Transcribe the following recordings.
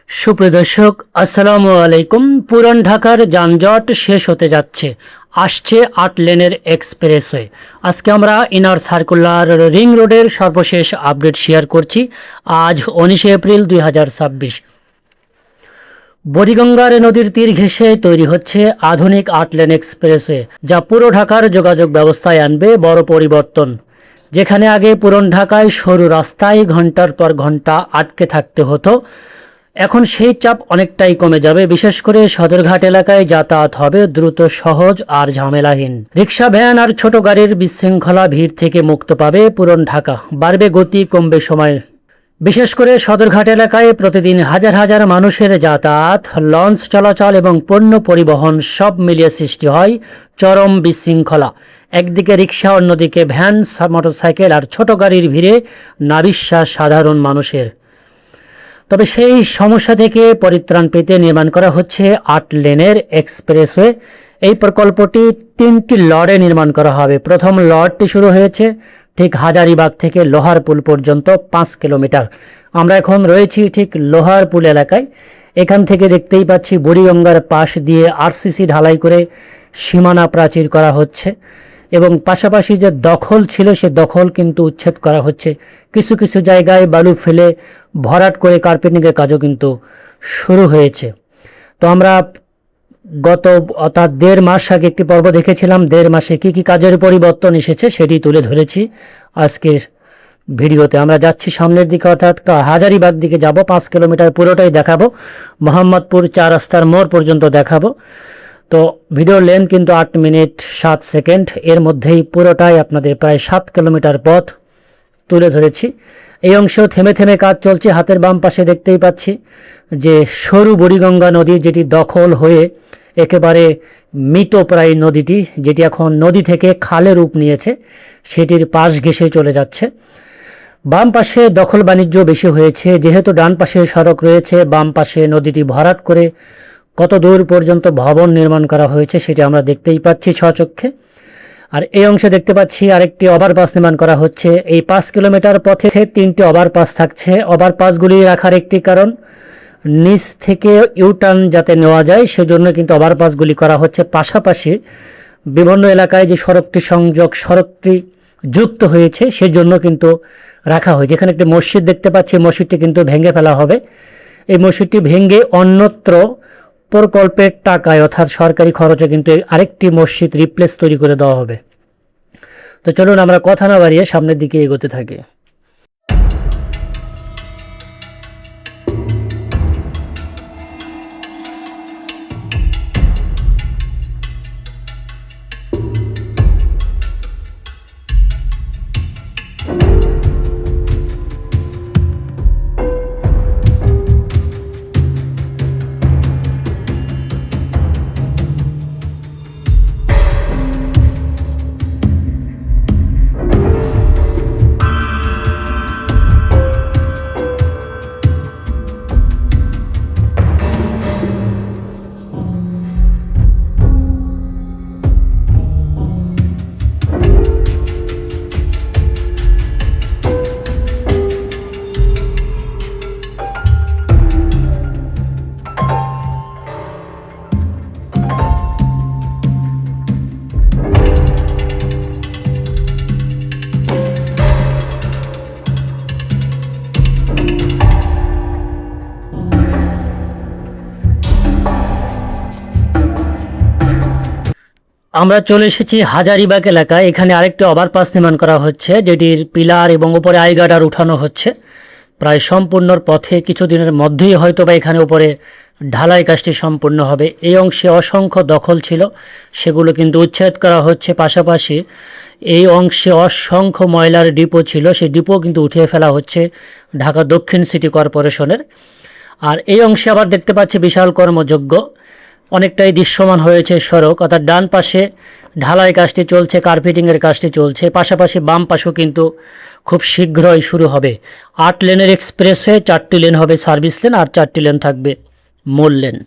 সুপ্রিয় দর্শক, আসসালামু আলাইকুম। পুরান ঢাকার যানজট শেষ হতে যাচ্ছে, আসছে 8 লেনের এক্সপ্রেসওয়ে। আজকে আমরা ইনার সার্কুলার রিং রোডের সর্বশেষ আপডেট শেয়ার করছি। আজ 19 এপ্রিল 2026। বুড়িগঙ্গার নদীর তীর ঘেঁষে তৈরি হচ্ছে আধুনিক 8 লেন এক্সপ্রেসওয়ে, যা পুরো ঢাকার যোগাযোগ ব্যবস্থায় আনবে বড় পরিবর্তন। যেখানে আগে পুরান ঢাকায় সরু রাস্তায় ঘন্টার পর ঘন্টা আটকে থাকতে হতো, এখন সেই চাপ অনেকটাই কমে যাবে। বিশেষ করে সদরঘাট এলাকায় যাতায়াত হবে দ্রুত, সহজ আর ঝামেলাহীন। রিক্সা, ভ্যান আর ছোট গাড়ির বিশৃঙ্খলা ভিড় থেকে মুক্ত পাবে পুরান ঢাকা। বাড়বে গতি, কমবে সময়। বিশেষ করে সদরঘাট এলাকায় প্রতিদিন হাজার হাজার মানুষের যাতায়াত, লঞ্চ চলাচল এবং পণ্য পরিবহন সব মিলিয়ে সৃষ্টি হয় চরম বিশৃঙ্খলা। একদিকে রিক্সা, অন্যদিকে ভ্যান, মোটরসাইকেল আর ছোট গাড়ির ভিড়ে নাবিশ্বাস সাধারণ মানুষের। তবে সেই সমস্যা থেকে পরিত্রাণ পেতে নির্মাণ করা হচ্ছে 8 লেনের এক্সপ্রেসওয়ে। এই প্রকল্পটি 3টি লটে নির্মাণ করা হবে। প্রথম লটটি শুরু হয়েছে ঠিক হাজারীবাগ থেকে লোহারপুল পর্যন্ত 5 কিলোমিটার। আমরা এখন রয়েছি ঠিক লোহারপুল এলাকায়। এখান থেকে দেখতেই পাচ্ছি বুড়িগঙ্গার পাশ দিয়ে আরসিসি ঢালাই করে সীমানা প্রাচীর করা হচ্ছে এবং পাশাপাশি যে দখল ছিল সে দখল কিন্তু উচ্ছেদ করা হচ্ছে। কিছু কিছু জায়গায় বালু ফেলে ভরাট করে কার্পেটিংয়ের কাজও কিন্তু শুরু হয়েছে। তো আমরা গত অর্থাৎ 1.5 মাস আগে একটি পর্ব দেখেছিলাম। 1.5 মাসে কী কী কাজের পরিবর্তন এসেছে সেটি তুলে ধরেছি আজকের ভিডিওতে। আমরা যাচ্ছি সামনের দিকে, অর্থাৎ হাজারীবাগ দিকে যাব। 5 কিলোমিটার পুরোটাই দেখাবো, মোহাম্মদপুর 4 রাস্তার মোড় পর্যন্ত দেখাবো। তো ভিডিওর লেন্থ কিন্তু 8 মিনিট 7 সেকেন্ড। এর মধ্যেই পুরোটাই আপনাদের প্রায় 7 কিলোমিটার পথ তুলে ধরেছি। এই অংশেও থেমে থেমে কাজ চলছে। হাতের বাম পাশে দেখতেই পাচ্ছি যে সরু বুড়িগঙ্গা নদী, যেটি দখল হয়ে একেবারে মৃতপ্রায় নদীটি, যেটি এখন নদী থেকে খালে রূপ নিয়েছে, সেটির পাশ ঘেঁষে চলে যাচ্ছে। বাম পাশে দখল বাণিজ্য বেশি হয়েছে। যেহেতু ডান পাশে সড়ক রয়েছে, বাম পাশে নদীটি ভরাট করে কত দূর পর্যন্ত ভবন নির্মাণ করা হয়েছে সেটি আমরা দেখতেই পাচ্ছি স্বচক্ষে। আর এই অংশে দেখতে পাচ্ছি আরেকটি ওভারপাস নির্মাণ করা হচ্ছে। এই 5 কিলোমিটার পথে 3টি ওভারপাস থাকছে। ওভারপাসগুলি রাখার একটি কারণ, নিচ থেকে ইউটার্ন যাতে নেওয়া যায় সেজন্য কিন্তু ওভারপাসগুলি করা হচ্ছে। পাশাপাশি বিভিন্ন এলাকায় যে সড়কটি যুক্ত হয়েছে সেজন্য কিন্তু রাখা হয়। যেখানে একটি মসজিদ দেখতে পাচ্ছি, মসজিদটি কিন্তু ভেঙে ফেলা হবে। এই মসজিদটি ভেঙে অন্যত্র প্রকল্পের টাকায় অর্থাৎ সরকারি খরচে কিন্তু আরেকটি মসজিদ রিপ্লেস তৈরি করে দেওয়া হবে। তো চলুন আমরা কথা না বাড়িয়ে সামনের দিকে এগোতে থাকি। আমরা চলে এসেছি হাজারীবাগ এলাকায়। এখানে আরেকটি ওভারপাস নির্মাণ করা হচ্ছে, যেটির পিলার এবং উপরে আইগার্ডার উঠানো হচ্ছে। প্রায় সম্পূর্ণর পথে, কিছুদিনের মধ্যেই হয়তো বা এখানে উপরে ঢালাই কাজটি সম্পূর্ণ হবে। এই অংশে অসংখ্য দখল ছিল, সেগুলো কিন্তু উচ্ছেদ করা হচ্ছে। পাশাপাশি এই অংশে অসংখ্য ময়লার ডিপো ছিল, সেই ডিপো কিন্তু উঠিয়ে ফেলা হচ্ছে ঢাকা দক্ষিণ সিটি কর্পোরেশনের। আর এই অংশে আবার দেখতে পাচ্ছি বিশাল কর্মযজ্ঞ, অনেকটাই দৃশ্যমান হয়েছে সড়ক। অর্থাৎ ডান পাশে ঢালাই কাজটি চলছে, কার্পেটিংয়ের কাজটি চলছে। পাশাপাশি বাম পাশেও কিন্তু খুব শীঘ্রই শুরু হবে 8 লেনের এক্সপ্রেসওয়ে। 4টি লেন হবে সার্ভিস লেন আর 4টি লেন থাকবে মূল লেন।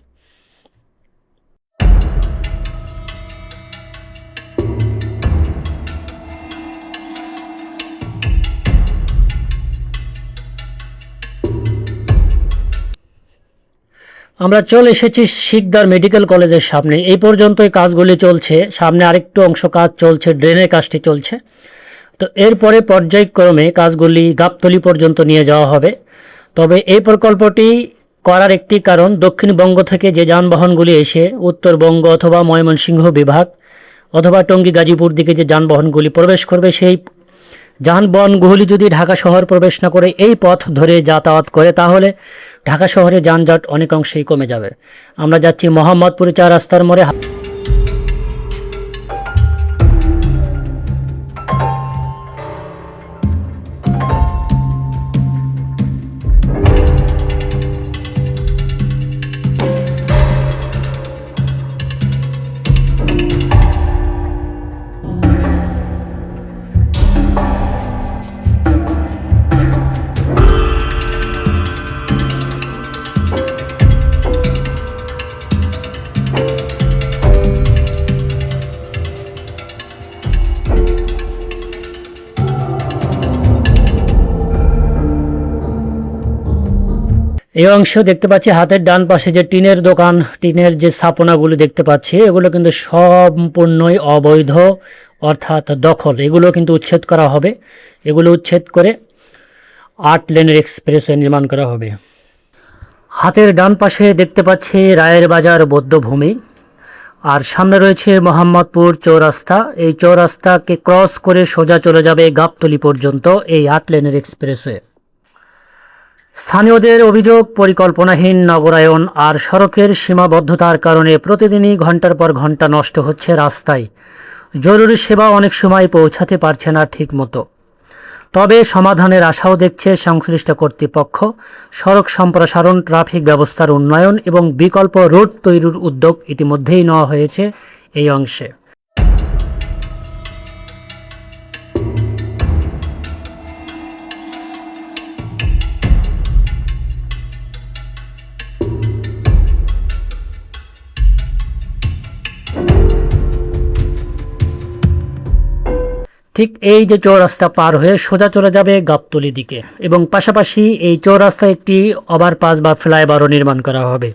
আমরা চলে এসেছি শিকদার মেডিকেল কলেজের সামনে। এই পর্যন্তই কাজগুলি চলছে, সামনে আরেকটু অংশ কাজ চলছে, ড্রেনের কাজটি চলছে। তো এরপরে পর্যায়ক্রমে কাজগুলি গাবতলী পর্যন্ত নিয়ে যাওয়া হবে। তবে এই প্রকল্পটি করার একটি কারণ, দক্ষিণবঙ্গ থেকে যে যানবাহনগুলি এসে উত্তরবঙ্গ অথবা ময়মনসিংহ বিভাগ অথবা টঙ্গী গাজীপুর দিকে যে যানবাহনগুলি প্রবেশ করবে, সেই যানবাহনগুলি যদি ঢাকা শহর প্রবেশ না করে এই পথ ধরে যাতায়াত করে, তাহলে ঢাকা শহরে যানজট অনেকাংশেই কমে যাবে। আমরা যাচ্ছি মোহাম্মদপুর 4 রাস্তার মোড়ে। এই অংশ দেখতে পাচ্ছি, হাতের ডান পাশে যে টিনের দোকান, টিনের যে স্থাপনাগুলো দেখতে পাচ্ছি, এগুলো কিন্তু সম্পূর্ণই অবৈধ, অর্থাৎ দখল। এগুলো কিন্তু উচ্ছেদ করা হবে। এগুলো উচ্ছেদ করে 8 লেনের এক্সপ্রেসওয়ে নির্মাণ করা হবে। হাতের ডান পাশে দেখতে পাচ্ছি রায়ের বাজার বৌদ্ধভূমি, আর সামনে রয়েছে মোহাম্মদপুর চৌরাস্তা। এই চৌরাস্তাকে ক্রস করে সোজা চলে যাবে গাবতলী পর্যন্ত এই 8 লেনের এক্সপ্রেসওয়ে। স্থানীয়দের অভিযোগ, পরিকল্পনাহীন নগরায়ন আর সড়কের সীমাবদ্ধতার কারণে প্রতিদিনই ঘন্টার পর ঘন্টা নষ্ট হচ্ছে রাস্তায়। জরুরি সেবা অনেক সময় পৌঁছাতে পারছে না ঠিকমতো। তবে সমাধানের আশাও দেখছে সংশ্লিষ্ট কর্তৃপক্ষ। সড়ক সম্প্রসারণ, ট্রাফিক ব্যবস্থার উন্নয়ন এবং বিকল্প রুট তৈরির উদ্যোগ ইতিমধ্যেই নেওয়া হয়েছে এই অংশে। ঠিক এই যে চৌরাস্তা পার হয়ে সোজা চলে যাবে গাবতলী দিকে, এবং পাশাপাশি এই চৌরাস্তায় একটি ওভারপাস বা ফ্লাইওভারও নির্মাণ করা হবে।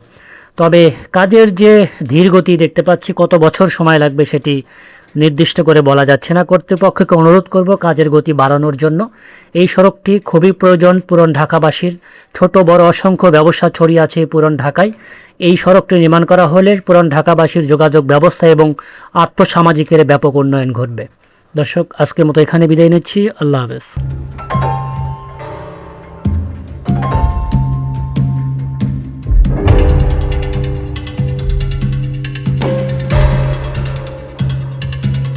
তবে কাজের যে ধীরগতি দেখতে পাচ্ছি, কত বছর সময় লাগবে সেটি নির্দিষ্ট করে বলা যাচ্ছে না। কর্তৃপক্ষকে অনুরোধ করব কাজের গতি বাড়ানোর জন্য। এই সড়কটি খুবই প্রয়োজন পুরান ঢাকাবাসীর। ছোট বড় অসংখ্য ব্যবসা ছড়িয়ে আছে পুরান ঢাকায়। এই সড়কটি নির্মাণ করা হলে পুরান ঢাকাবাসীর যোগাযোগ ব্যবস্থা এবং আর্থসামাজিকের ব্যাপক উন্নয়ন ঘটবে। দর্শক, আজকের মতো এখানে বিদায় নিচ্ছি। আল্লাহ হাফেজ।